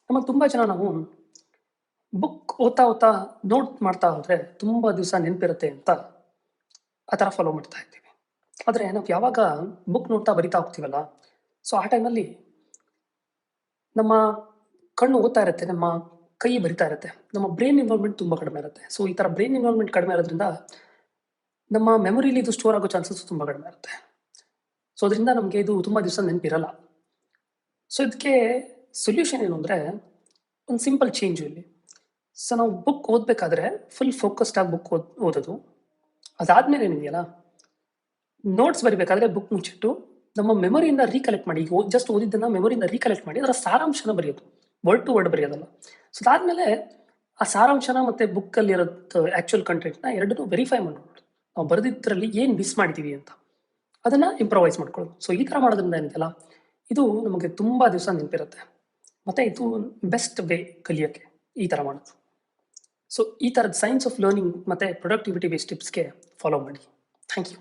ನಮಗೆ ತುಂಬ ಜನ ನಾವು ಬುಕ್ ಓದ್ತಾ ಓದ್ತಾ ನೋಟ್ ಮಾಡ್ತಾ ಹೋದರೆ ತುಂಬ ದಿವಸ ನೆನಪಿರುತ್ತೆ ಅಂತ ಆ ಥರ ಫಾಲೋ ಮಾಡ್ತಾ ಇರ್ತೀವಿ. ಆದರೆ ನಾವು ಯಾವಾಗ ಬುಕ್ ನೋಡ್ತಾ ಬರಿತಾ ಹೋಗ್ತೀವಲ್ಲ, ಸೊ ಆ ಟೈಮಲ್ಲಿ ನಮ್ಮ ಕಣ್ಣು ಓದ್ತಾ ಇರುತ್ತೆ, ನಮ್ಮ ಕೈ ಬರಿತಾ ಇರುತ್ತೆ, ನಮ್ಮ ಬ್ರೈನ್ ಇನ್ವಾಲ್ವ್ಮೆಂಟ್ ತುಂಬ ಕಡಿಮೆ ಇರುತ್ತೆ. ಸೊ ಈ ಥರ ಬ್ರೈನ್ ಇನ್ವಾಲ್ವ್ಮೆಂಟ್ ಕಡಿಮೆ ಇರೋದ್ರಿಂದ ನಮ್ಮ ಮೆಮೊರಿಲಿ ಇದು ಸ್ಟೋರ್ ಆಗೋ ಚಾನ್ಸಸ್ ತುಂಬ ಕಡಿಮೆ ಇರುತ್ತೆ. ಸೊ ಅದರಿಂದ ನಮಗೆ ಇದು ತುಂಬ ದಿವಸ ನೆನಪಿರಲ್ಲ. ಸೊ ಇದಕ್ಕೆ ಸೊಲ್ಯೂಷನ್ ಏನು ಅಂದರೆ ಒಂದು ಸಿಂಪಲ್ ಚೇಂಜು ಇಲ್ಲಿ. ಸೊ ನಾವು ಬುಕ್ ಓದಬೇಕಾದ್ರೆ ಫುಲ್ ಫೋಕಸ್ಡ್ ಆಗಿ ಬುಕ್ ಓದೋದು. ಅದಾದಮೇಲೆ ಏನಿದೆಯಲ್ಲ, ನೋಟ್ಸ್ ಬರಿಬೇಕಾದ್ರೆ ಬುಕ್ ಮುಚ್ಚಿಟ್ಟು ನಮ್ಮ ಮೆಮೊರಿಯಿಂದ ರೀಕಲೆಕ್ಟ್ ಮಾಡಿ, ಈಗ ಜಸ್ಟ್ ಓದಿದ್ದನ್ನು ಮೆಮೊರಿಯಿಂದ ರೀಕಲೆಕ್ಟ್ ಮಾಡಿ ಅದರ ಸಾರಾಂಶನ ಬರೆಯೋದು, ವರ್ಡ್ ಟು ವರ್ಡ್ ಬರೆಯೋದಲ್ಲ. ಸೊ ಅದಾದಮೇಲೆ ಆ ಸಾರಾಂಶನ ಮತ್ತು ಬುಕ್ಕಲ್ಲಿರೋ ಆ್ಯಕ್ಚುಯಲ್ ಕಂಟೆಂಟ್ನ ಎರಡನ್ನೂ ವೆರಿಫೈ ಮಾಡೋದು. ನಾವು ಬರೆದಿದ್ದರಲ್ಲಿ ಏನು ಮಿಸ್ ಮಾಡಿದ್ದೀವಿ ಅಂತ ಅದನ್ನು ಇಂಪ್ರೊವೈಸ್ ಮಾಡ್ಕೊಳ್ಳೋದು. ಸೊ ಈ ಥರ ಮಾಡೋದ್ರಿಂದ ಏನಿದೆಯಲ್ಲ, ಇದು ನಮಗೆ ತುಂಬ ದಿವಸ ನೆನಪಿರುತ್ತೆ. ಮತ್ತು ಇದು ಬೆಸ್ಟ್ ವೇ ಕಲಿಯೋಕ್ಕೆ ಈ ಥರ ಮಾಡೋದು. ಸೊ ಈ ಥರದ ಸೈನ್ಸ್ ಆಫ್ ಲರ್ನಿಂಗ್ ಮತ್ತು ಪ್ರೊಡಕ್ಟಿವಿಟಿ ಬೇಸ್ಡ್ ಟಿಪ್ಸ್ಗೆ ಫಾಲೋ ಮಾಡಿ. Thank you.